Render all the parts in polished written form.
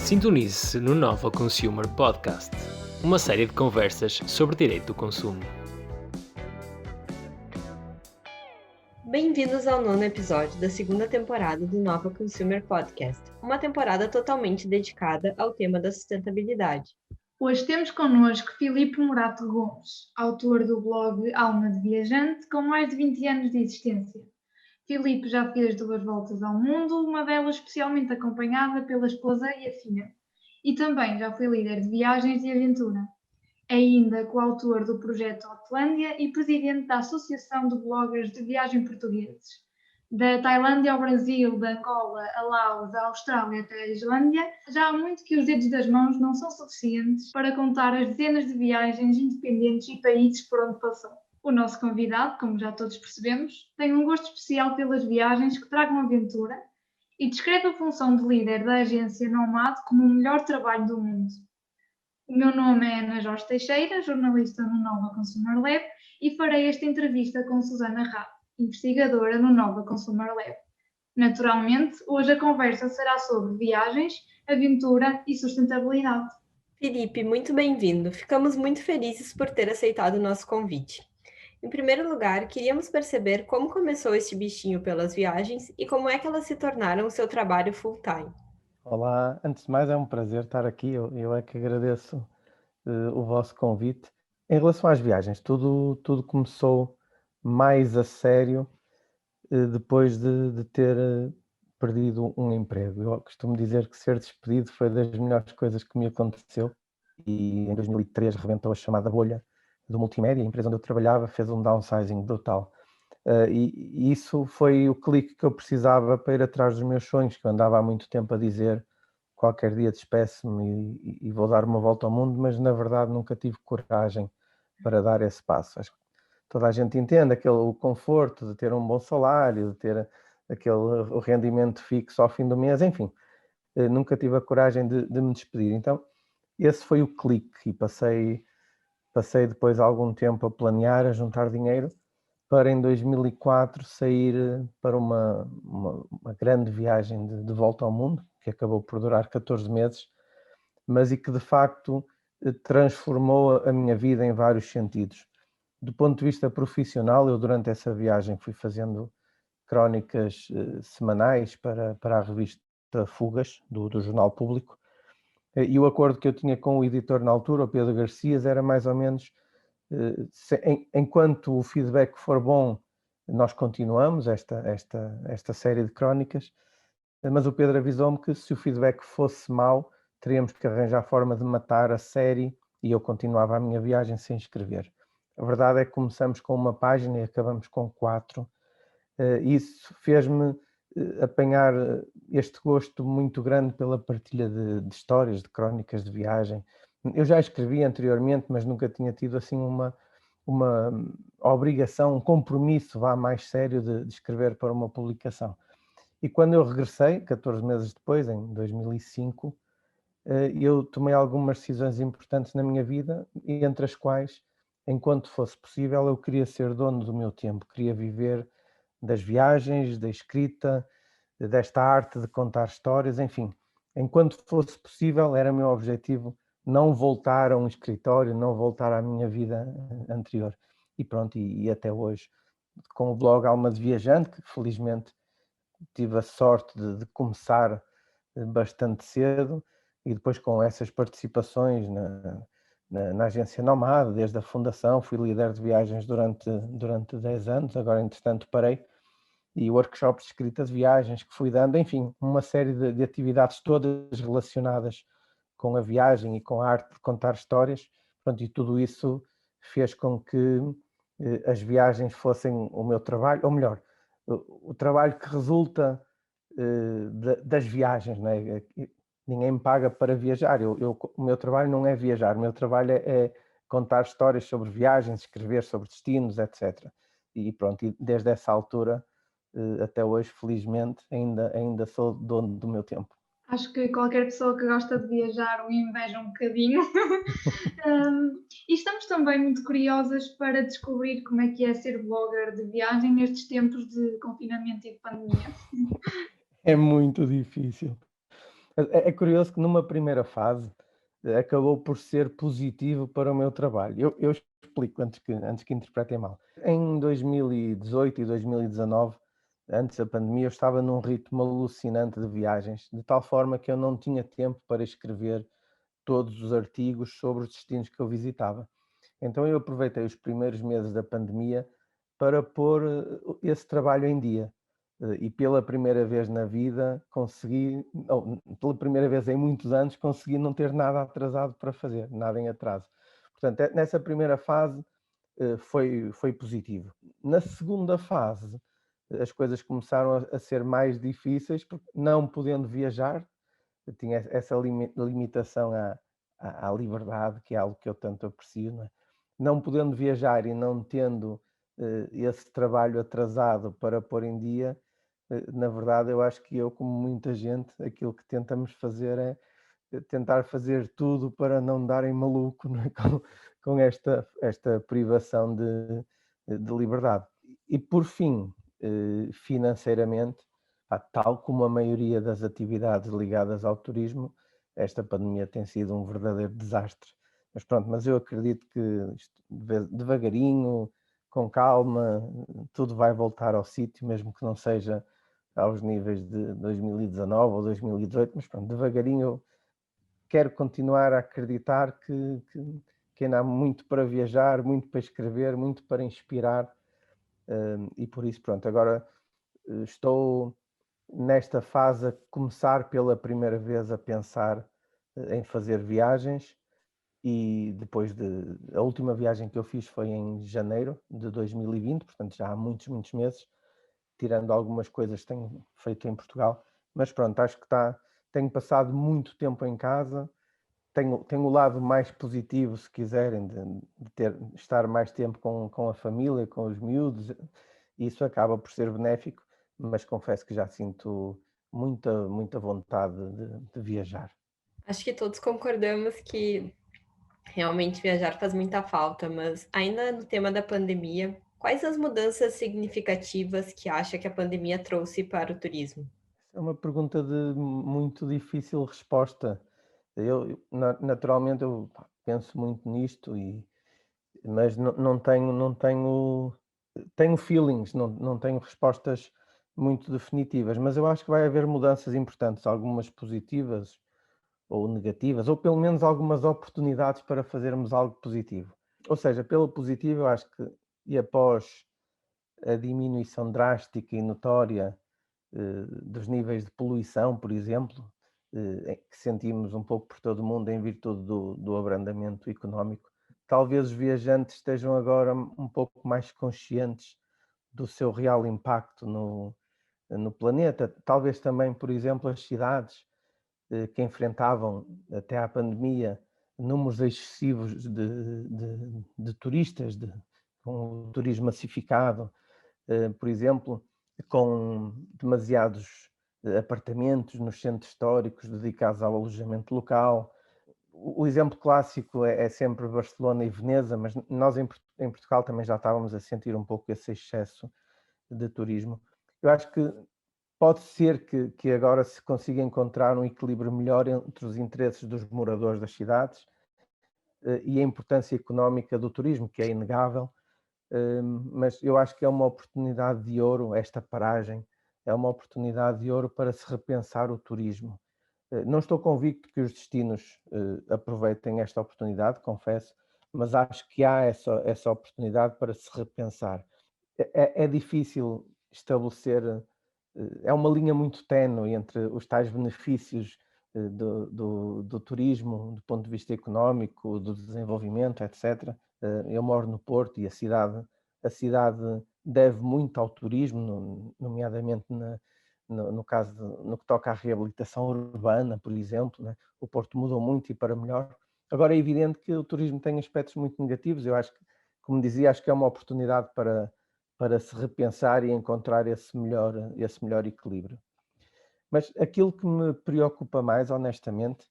Sintonize-se no Nova Consumer Podcast, uma série de conversas sobre direito do consumo. Bem-vindos ao 9º episódio da segunda temporada do Nova Consumer Podcast, uma temporada totalmente dedicada ao tema da sustentabilidade. Hoje temos connosco Filipe Morato Gomes, autor do blog Alma de Viajante, com mais de 20 anos de existência. Filipe já fez 2 voltas ao mundo, uma delas especialmente acompanhada pela esposa e a filha. E também já foi líder de viagens e aventura. É ainda coautor do projeto Hotlândia e presidente da Associação de Bloggers de Viagem Portugueses. Da Tailândia ao Brasil, da Angola a Laos, da Austrália até a Islândia, já há muito que os dedos das mãos não são suficientes para contar as dezenas de viagens independentes e países por onde passou. O nosso convidado, como já todos percebemos, tem um gosto especial pelas viagens que tragam aventura e descreve a função de líder da agência Nomad como o melhor trabalho do mundo. O meu nome é Ana Jorge Teixeira, jornalista no Nova Consumer Lab, e farei esta entrevista com Susana Rapp, investigadora no Nova Consumer Lab. Naturalmente, hoje a conversa será sobre viagens, aventura e sustentabilidade. Filipe, muito bem-vindo. Ficamos muito felizes por ter aceitado o nosso convite. Em primeiro lugar, queríamos perceber como começou este bichinho pelas viagens e como é que elas se tornaram o seu trabalho full-time. Olá, antes de mais é um prazer estar aqui, eu é que agradeço o vosso convite. Em relação às viagens, tudo começou mais a sério depois de ter perdido um emprego. Eu costumo dizer que ser despedido foi das melhores coisas que me aconteceu e em 2003 rebentou a chamada bolha do multimédia, a empresa onde eu trabalhava fez um downsizing brutal. E isso foi o clique que eu precisava para ir atrás dos meus sonhos, que eu andava há muito tempo a dizer qualquer dia despeço-me e vou dar uma volta ao mundo, mas na verdade nunca tive coragem para dar esse passo. Acho que toda a gente entende o conforto de ter um bom salário, de ter o rendimento fixo ao fim do mês, enfim, nunca tive a coragem de me despedir. Então esse foi o clique e passei depois algum tempo a planear, a juntar dinheiro, para em 2004 sair para uma grande viagem de volta ao mundo, que acabou por durar 14 meses, mas e que de facto transformou a minha vida em vários sentidos. Do ponto de vista profissional, eu durante essa viagem fui fazendo crónicas semanais para a revista Fugas, do Jornal Público, e o acordo que eu tinha com o editor na altura, o Pedro Garcias, era mais ou menos enquanto o feedback for bom, nós continuamos esta série de crónicas, mas o Pedro avisou-me que se o feedback fosse mau, teríamos que arranjar forma de matar a série e eu continuava a minha viagem sem escrever. A verdade é que começamos com uma página e acabamos com 4. Isso fez-me apanhar este gosto muito grande pela partilha de histórias, de crónicas de viagem. Eu já escrevi anteriormente, mas nunca tinha tido assim uma obrigação, um compromisso mais sério de escrever para uma publicação. E quando eu regressei, 14 meses depois, em 2005, eu tomei algumas decisões importantes na minha vida, entre as quais, enquanto fosse possível, eu queria ser dono do meu tempo, queria viver das viagens, da escrita, desta arte de contar histórias, enfim. Enquanto fosse possível, era meu objetivo não voltar a um escritório, não voltar à minha vida anterior. E pronto, e até hoje, com o blog Alma de Viajante, que felizmente tive a sorte de começar bastante cedo, e depois com essas participações na agência Nomad, desde a fundação, fui líder de viagens durante 10 anos, agora entretanto parei, e workshops de escrita de viagens que fui dando, enfim, uma série de atividades todas relacionadas com a viagem e com a arte de contar histórias. Pronto, e tudo isso fez com que as viagens fossem o meu trabalho, ou melhor, o trabalho que resulta das viagens, não é? Ninguém me paga para viajar, o meu trabalho não é viajar, o meu trabalho é contar histórias sobre viagens, escrever sobre destinos, etc. E pronto, e desde essa altura até hoje, felizmente, ainda sou dono do meu tempo. Acho que qualquer pessoa que gosta de viajar o inveja um bocadinho. E estamos também muito curiosas para descobrir como é que é ser blogger de viagem nestes tempos de confinamento e de pandemia. É muito difícil. É curioso que numa primeira fase acabou por ser positivo para o meu trabalho. Eu explico antes que interpretem mal. Em 2018 e 2019, antes da pandemia, eu estava num ritmo alucinante de viagens, de tal forma que eu não tinha tempo para escrever todos os artigos sobre os destinos que eu visitava. Então eu aproveitei os primeiros meses da pandemia para pôr esse trabalho em dia. E pela primeira vez na vida consegui, ou pela primeira vez em muitos anos, consegui não ter nada atrasado para fazer, nada em atraso. Portanto, nessa primeira fase foi positivo. Na segunda fase, as coisas começaram a ser mais difíceis, porque não podendo viajar, eu tinha essa limitação à liberdade, que é algo que eu tanto aprecio, não é? Não podendo viajar e não tendo esse trabalho atrasado para pôr em dia, na verdade, eu acho que eu, como muita gente, aquilo que tentamos fazer é tentar fazer tudo para não darem maluco, não é? Com esta privação de liberdade. E por fim, financeiramente, tal como a maioria das atividades ligadas ao turismo, esta pandemia tem sido um verdadeiro desastre. Mas pronto, mas eu acredito que devagarinho, com calma, tudo vai voltar ao sítio, mesmo que não seja aos níveis de 2019 ou 2018, mas pronto, devagarinho eu quero continuar a acreditar que ainda há muito para viajar, muito para escrever, muito para inspirar, e por isso, pronto, agora estou nesta fase a começar pela primeira vez a pensar em fazer viagens, e depois a última viagem que eu fiz foi em janeiro de 2020, portanto já há muitos meses, tirando algumas coisas que tenho feito em Portugal, mas pronto, acho que tenho passado muito tempo em casa, tenho o lado mais positivo, se quiserem, de estar mais tempo com a família, com os miúdos, isso acaba por ser benéfico, mas confesso que já sinto muita vontade de viajar. Acho que todos concordamos que realmente viajar faz muita falta, mas ainda no tema da pandemia, quais as mudanças significativas que acha que a pandemia trouxe para o turismo? É uma pergunta de muito difícil resposta. Naturalmente eu penso muito nisto, mas tenho feelings, não tenho respostas muito definitivas, mas eu acho que vai haver mudanças importantes, algumas positivas ou negativas, ou pelo menos algumas oportunidades para fazermos algo positivo. Ou seja, pelo positivo, eu acho que, e após a diminuição drástica e notória dos níveis de poluição, por exemplo, que sentimos um pouco por todo o mundo em virtude do abrandamento económico, talvez os viajantes estejam agora um pouco mais conscientes do seu real impacto no planeta. Talvez também, por exemplo, as cidades que enfrentavam até à pandemia números excessivos de turistas, com o turismo massificado, por exemplo, com demasiados apartamentos nos centros históricos dedicados ao alojamento local. O exemplo clássico é sempre Barcelona e Veneza, mas nós em Portugal também já estávamos a sentir um pouco esse excesso de turismo. Eu acho que pode ser que agora se consiga encontrar um equilíbrio melhor entre os interesses dos moradores das cidades e a importância económica do turismo, que é inegável, mas eu acho que é uma oportunidade de ouro, esta paragem, é uma oportunidade de ouro para se repensar o turismo. Não estou convicto que os destinos aproveitem esta oportunidade, confesso, mas acho que há essa oportunidade para se repensar. É difícil estabelecer, é uma linha muito ténue entre os tais benefícios do turismo, do ponto de vista económico, do desenvolvimento, etc. Eu moro no Porto e a cidade deve muito ao turismo, nomeadamente no caso no que toca à reabilitação urbana, por exemplo, né? O Porto mudou muito e para melhor. Agora é evidente que o turismo tem aspectos muito negativos. Eu acho que, como dizia, acho que é uma oportunidade para se repensar e encontrar esse melhor equilíbrio. Mas aquilo que me preocupa mais, honestamente,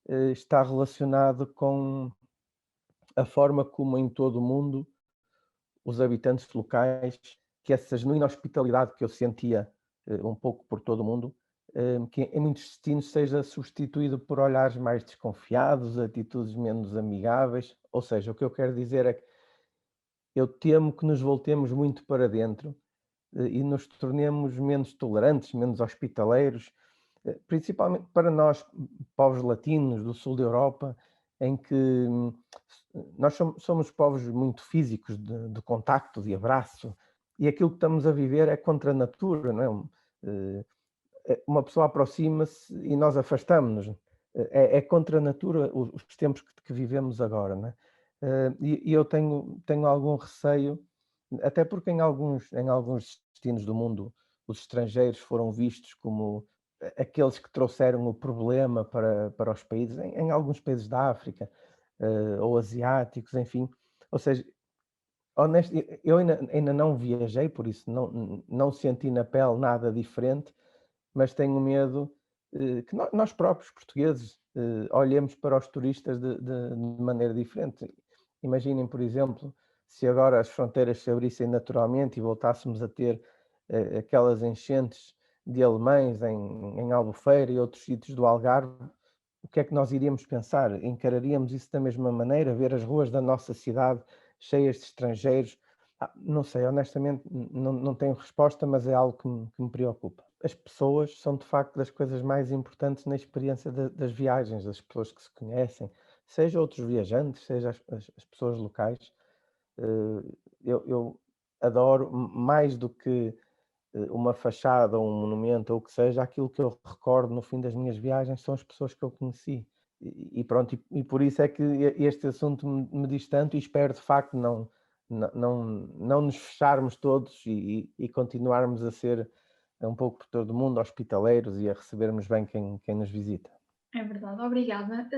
está relacionado com a forma como em todo o mundo os habitantes locais, que essa genuína hospitalidade que eu sentia um pouco por todo o mundo, que em muitos destinos seja substituído por olhares mais desconfiados, atitudes menos amigáveis. Ou seja, o que eu quero dizer é que eu temo que nos voltemos muito para dentro e nos tornemos menos tolerantes, menos hospitaleiros, principalmente para nós, povos latinos do sul da Europa, em que nós somos povos muito físicos, de contacto, de abraço, e aquilo que estamos a viver é contra a natura, não é? Uma pessoa aproxima-se e nós afastamos-nos. É contra a natura os tempos que vivemos agora, não é? E eu tenho algum receio, até porque em alguns destinos do mundo os estrangeiros foram vistos como aqueles que trouxeram o problema para os países, em alguns países da África, ou asiáticos, enfim. Ou seja, eu ainda não viajei, por isso não senti na pele nada diferente, mas tenho medo que nós próprios, portugueses, olhemos para os turistas de maneira diferente. Imaginem, por exemplo, se agora as fronteiras se abrissem naturalmente e voltássemos a ter aquelas enchentes de alemães em Albufeira e outros sítios do Algarve, o que é que nós iríamos pensar? Encararíamos isso da mesma maneira? Ver as ruas da nossa cidade cheias de estrangeiros? Não sei, honestamente não tenho resposta, mas é algo que me preocupa. As pessoas são de facto das coisas mais importantes na experiência das viagens, das pessoas que se conhecem, seja outros viajantes, seja as pessoas locais. Eu adoro mais do que uma fachada ou um monumento ou o que seja, aquilo que eu recordo no fim das minhas viagens são as pessoas que eu conheci. E pronto, e por isso é que este assunto me diz tanto, e espero de facto não nos fecharmos todos e continuarmos a ser um pouco por todo o mundo hospitaleiros e a recebermos bem quem nos visita. É verdade, obrigada.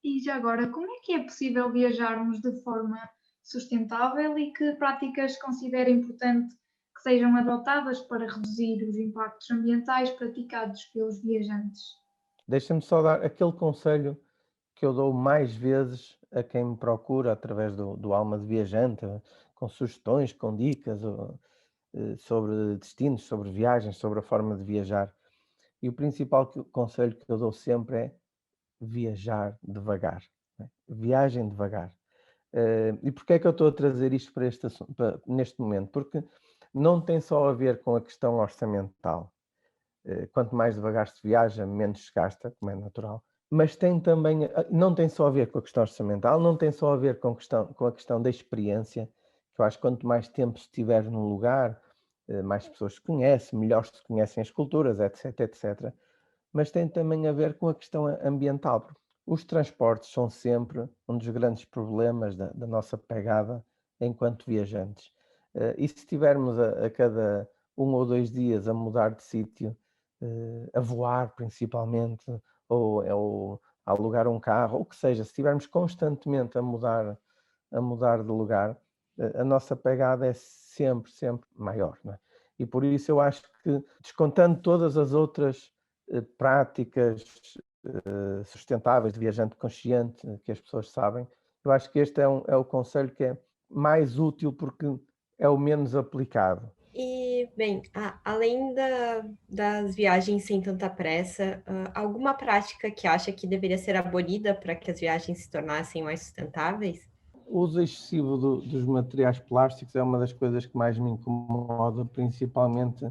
E já agora, como é que é possível viajarmos de forma sustentável e que práticas considera importante que sejam adotadas para reduzir os impactos ambientais praticados pelos viajantes? Deixa-me só dar aquele conselho que eu dou mais vezes a quem me procura através do Alma de Viajante, com sugestões, com dicas sobre destinos, sobre viagens, sobre a forma de viajar. E o principal conselho que eu dou sempre é viajar devagar, né? Viagem devagar. E porquê é que eu estou a trazer isto para este assunto, neste momento? Porque não tem só a ver com a questão orçamental. Quanto mais devagar se viaja, menos se gasta, como é natural. Mas tem também, não tem só a ver com a questão orçamental, não tem só a ver com a questão da experiência, que eu acho que quanto mais tempo estiver num lugar, mais pessoas se conhecem, melhor se conhecem as culturas, etc, etc. Mas tem também a ver com a questão ambiental. Os transportes são sempre um dos grandes problemas da nossa pegada enquanto viajantes. E se estivermos a cada 1 ou 2 dias a mudar de sítio, a voar principalmente, ou a alugar um carro, ou o que seja, se estivermos constantemente a mudar de lugar, a nossa pegada é sempre, sempre maior, não é? E por isso eu acho que, descontando todas as outras práticas sustentáveis de viajante consciente que as pessoas sabem, eu acho que este é o conselho que é mais útil porque é o menos aplicado. E, bem, além das viagens sem tanta pressa, alguma prática que acha que deveria ser abolida para que as viagens se tornassem mais sustentáveis? O uso excessivo dos materiais plásticos é uma das coisas que mais me incomoda, principalmente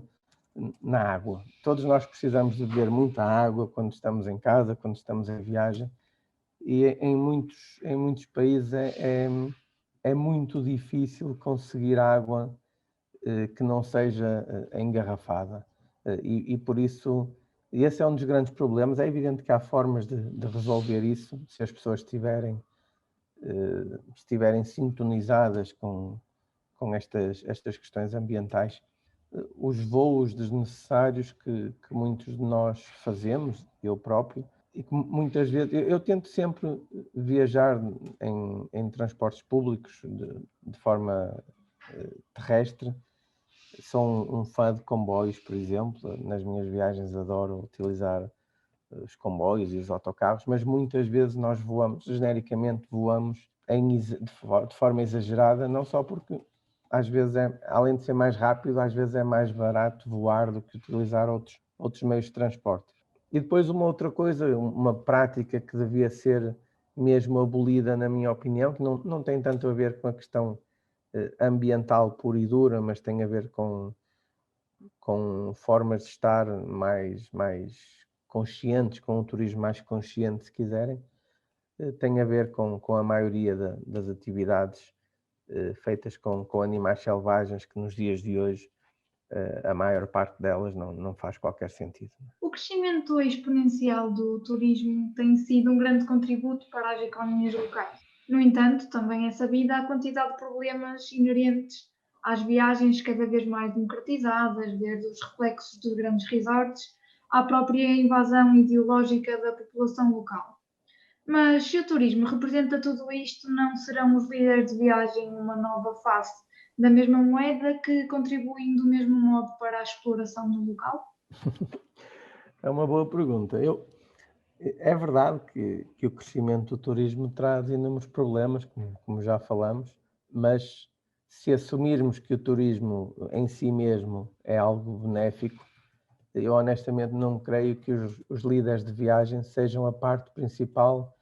na água. Todos nós precisamos de beber muita água quando estamos em casa, quando estamos em viagem, e em muitos países é muito difícil conseguir água que não seja engarrafada. E por isso, esse é um dos grandes problemas. É evidente que há formas de resolver isso, se as pessoas estiverem sintonizadas com estas questões ambientais. Os voos desnecessários que muitos de nós fazemos, eu próprio, e que muitas vezes eu tento sempre viajar em transportes públicos de forma terrestre. Sou um fã de comboios, por exemplo. Nas minhas viagens adoro utilizar os comboios e os autocarros, mas muitas vezes nós genericamente voamos de forma exagerada, não só porque às vezes além de ser mais rápido, às vezes é mais barato voar do que utilizar outros meios de transporte. E depois uma outra coisa, uma prática que devia ser mesmo abolida, na minha opinião, que não tem tanto a ver com a questão ambiental pura e dura, mas tem a ver com formas de estar mais conscientes, com um turismo mais consciente, se quiserem, tem a ver com a maioria das atividades feitas com animais selvagens, que nos dias de hoje a maior parte delas não faz qualquer sentido. O crescimento exponencial do turismo tem sido um grande contributo para as economias locais. No entanto, também é sabida a quantidade de problemas inerentes às viagens cada vez mais democratizadas, desde os reflexos dos grandes resorts à própria invasão ideológica da população local. Mas se o turismo representa tudo isto, não serão os líderes de viagem uma nova face da mesma moeda que contribuem do mesmo modo para a exploração do local? É uma boa pergunta. É verdade que o crescimento do turismo traz inúmeros problemas, como já falamos, mas se assumirmos que o turismo em si mesmo é algo benéfico, eu honestamente não creio que os líderes de viagem sejam a parte principal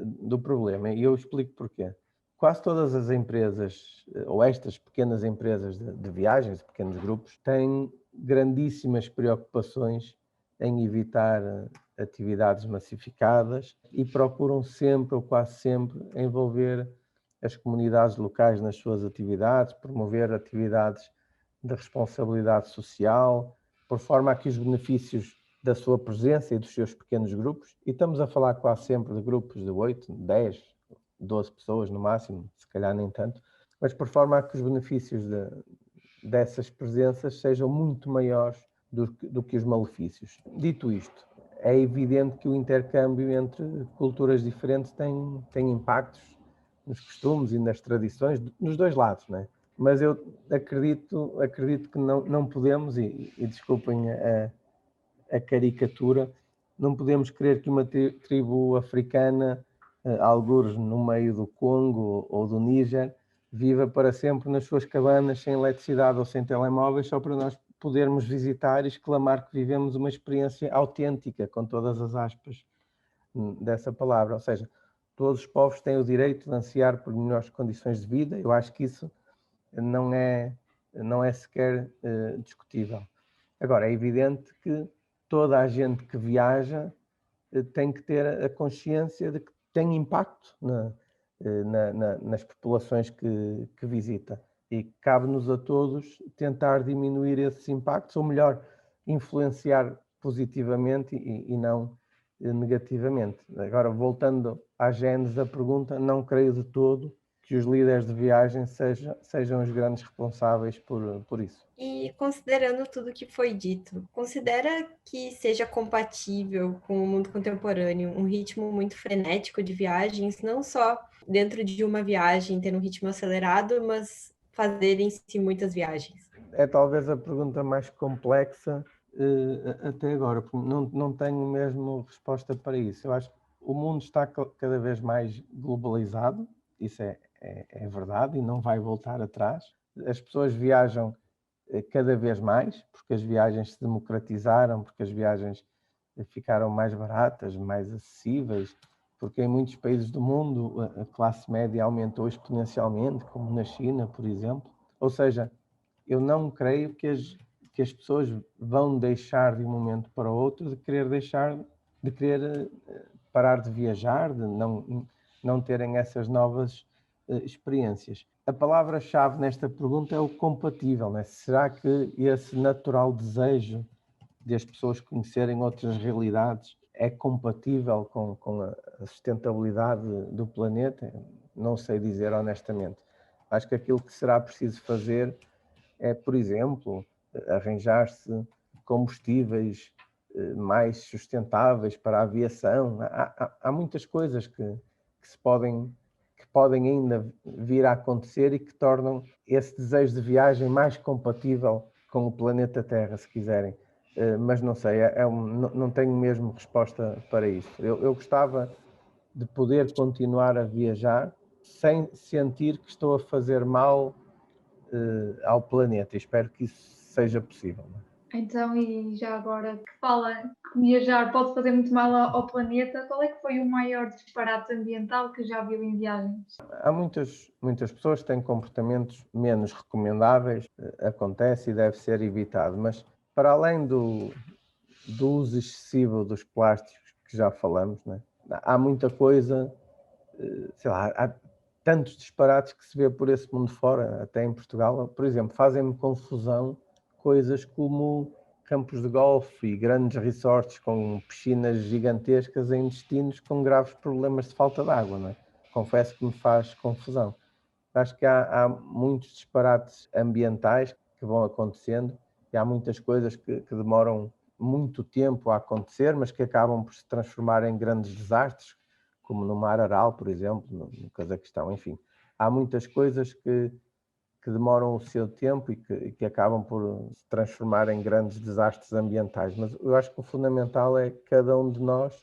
do problema. E eu explico porquê. Quase todas as empresas, ou estas pequenas empresas de viagens, de pequenos grupos, têm grandíssimas preocupações em evitar atividades massificadas e procuram sempre, ou quase sempre, envolver as comunidades locais nas suas atividades, promover atividades de responsabilidade social, por forma a que os benefícios da sua presença e dos seus pequenos grupos, e estamos a falar quase sempre de grupos de 8, 10, 12 pessoas no máximo, se calhar nem tanto, mas por forma a que os benefícios dessas presenças sejam muito maiores do que os malefícios. Dito isto, é evidente que o intercâmbio entre culturas diferentes tem impactos nos costumes e nas tradições, nos dois lados, não é? Mas eu acredito que não podemos, e desculpem a caricatura, não podemos crer que uma tribo africana, algures no meio do Congo ou do Níger, viva para sempre nas suas cabanas, sem eletricidade ou sem telemóveis, só para nós podermos visitar e exclamar que vivemos uma experiência autêntica, com todas as aspas dessa palavra. Ou seja, todos os povos têm o direito de ansiar por melhores condições de vida. Eu acho que isso não é sequer discutível. Agora, é evidente que toda a gente que viaja tem que ter a consciência de que tem impacto nas populações que visita. E cabe-nos a todos tentar diminuir esses impactos, ou melhor, influenciar positivamente e não negativamente. Agora, voltando à gênese da pergunta, não creio de todo que os líderes de viagem sejam os grandes responsáveis por isso. E considerando tudo que foi dito, considera que seja compatível com o mundo contemporâneo um ritmo muito frenético de viagens, não só dentro de uma viagem ter um ritmo acelerado, mas fazerem-se muitas viagens? É talvez a pergunta mais complexa até agora, porque não tenho mesmo resposta para isso. Eu acho que o mundo está cada vez mais globalizado, isso é verdade e não vai voltar atrás. As pessoas viajam cada vez mais, porque as viagens se democratizaram, porque as viagens ficaram mais baratas, mais acessíveis, porque em muitos países do mundo a classe média aumentou exponencialmente, como na China, por exemplo. Ou seja, eu não creio que as pessoas vão deixar de um momento para o outro de querer parar de viajar, de não terem essas novas experiências. A palavra-chave nesta pergunta é o compatível, né? Será que esse natural desejo de as pessoas conhecerem outras realidades é compatível com a sustentabilidade do planeta? Não sei dizer honestamente. Acho que aquilo que será preciso fazer é, por exemplo, arranjar-se combustíveis mais sustentáveis para a aviação. Há muitas coisas que podem ainda vir a acontecer e que tornam esse desejo de viagem mais compatível com o planeta Terra, se quiserem. Mas não sei, não tenho mesmo resposta para isso. Eu gostava de poder continuar a viajar sem sentir que estou a fazer mal ao planeta. Espero que isso seja possível. Então, e já agora que fala que viajar pode fazer muito mal ao planeta, qual é que foi o maior disparate ambiental que já viu em viagens? Há muitas pessoas que têm comportamentos menos recomendáveis, acontece e deve ser evitado, mas para além do uso excessivo dos plásticos que já falamos, né? Há muita coisa, sei lá, há tantos disparates que se vê por esse mundo fora, até em Portugal. Por exemplo, fazem-me confusão coisas como campos de golfe e grandes resorts com piscinas gigantescas em destinos com graves problemas de falta de água, não é? Confesso que me faz confusão. Acho que há muitos disparates ambientais que vão acontecendo e há muitas coisas que demoram muito tempo a acontecer, mas que acabam por se transformar em grandes desastres, como no Mar Aral, por exemplo, no Cazaquistão. Enfim, há muitas coisas que demoram o seu tempo e que acabam por se transformar em grandes desastres ambientais. Mas eu acho que o fundamental é cada um de nós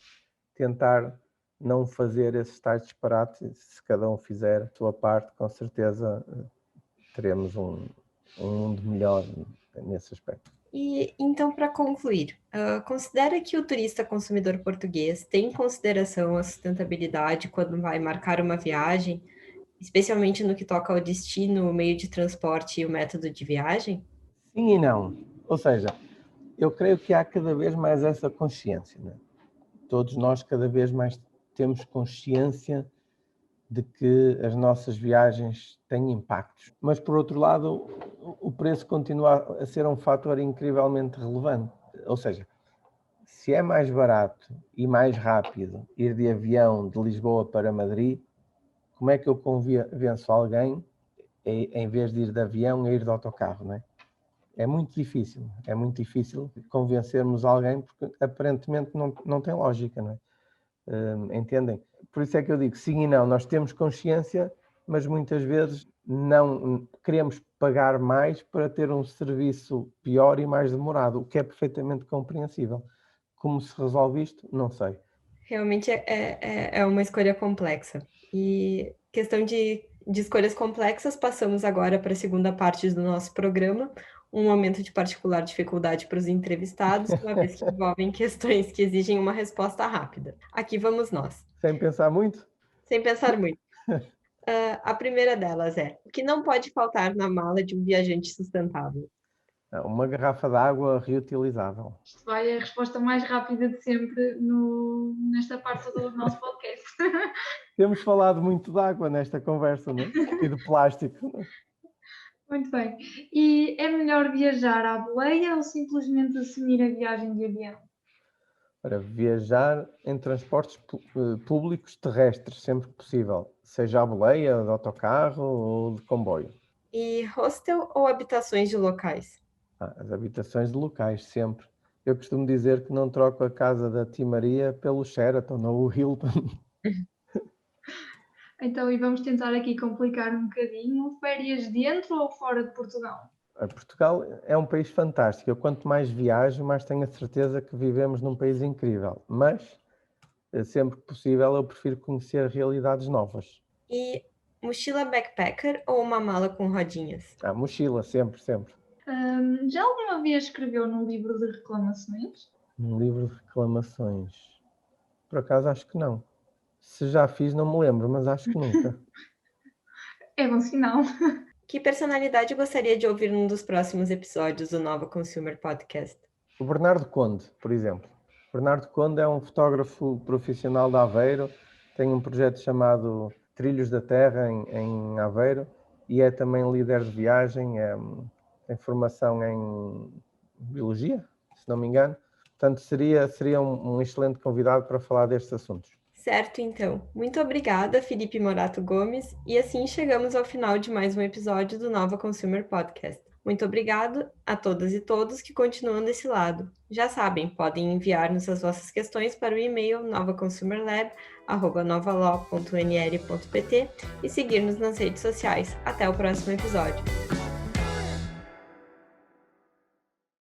tentar não fazer esses tais disparates. Se cada um fizer a sua parte, com certeza teremos um mundo melhor nesse aspecto. E então, para concluir, considera que o turista consumidor português tem em consideração a sustentabilidade quando vai marcar uma viagem, especialmente no que toca ao destino, o meio de transporte e o método de viagem? Sim e não. Ou seja, eu creio que há cada vez mais essa consciência, né? Todos nós cada vez mais temos consciência de que as nossas viagens têm impactos. Mas, por outro lado, o preço continua a ser um fator incrivelmente relevante. Ou seja, se é mais barato e mais rápido ir de avião de Lisboa para Madrid, como é que eu convenço alguém, em vez de ir de avião, a ir de autocarro, não é? É muito difícil convencermos alguém, porque aparentemente não tem lógica, não é? Entendem? Por isso é que eu digo sim e não. Nós temos consciência, mas muitas vezes não queremos pagar mais para ter um serviço pior e mais demorado, o que é perfeitamente compreensível. Como se resolve isto? Não sei. Realmente é uma escolha complexa. E questão de escolhas complexas, passamos agora para a segunda parte do nosso programa, um momento de particular dificuldade para os entrevistados, uma vez que envolvem questões que exigem uma resposta rápida. Aqui vamos nós. Sem pensar muito? Sem pensar muito. A primeira delas é: o que não pode faltar na mala de um viajante sustentável? Uma garrafa de água reutilizável. Isto vai a resposta mais rápida de sempre nesta parte do nosso podcast. Temos falado muito de água nesta conversa, não é? E de plástico. Não é? Muito bem. E é melhor viajar à boleia ou simplesmente assumir a viagem de avião? Para viajar em transportes públicos terrestres, sempre que possível, seja à boleia, de autocarro ou de comboio. E hostel ou habitações de locais? As habitações de locais, sempre. Eu costumo dizer que não troco a casa da Tia Maria pelo Sheraton ou o Hilton. Então, e vamos tentar aqui complicar um bocadinho. Férias dentro ou fora de Portugal? Portugal é um país fantástico. Eu, quanto mais viajo, mais tenho a certeza que vivemos num país incrível. Mas, sempre que possível, eu prefiro conhecer realidades novas. E mochila backpacker ou uma mala com rodinhas? Mochila, sempre, sempre. Já alguma vez escreveu num livro de reclamações? Um livro de reclamações? Por acaso, acho que não. Se já fiz, não me lembro, mas acho que nunca. É bom sinal. Que personalidade gostaria de ouvir num dos próximos episódios do Nova Consumer Podcast? O Bernardo Conde, por exemplo. Bernardo Conde é um fotógrafo profissional de Aveiro, tem um projeto chamado Trilhos da Terra em Aveiro e é também líder de viagem, tem formação em biologia, se não me engano. Portanto, seria um excelente convidado para falar destes assuntos. Certo, então. Muito obrigada, Felipe Morato Gomes, e assim chegamos ao final de mais um episódio do Nova Consumer Podcast. Muito obrigado a todas e todos que continuam desse lado. Já sabem, podem enviar-nos as vossas questões para o e-mail novaconsumerlab@novalaw.nl.pt e seguir-nos nas redes sociais. Até o próximo episódio.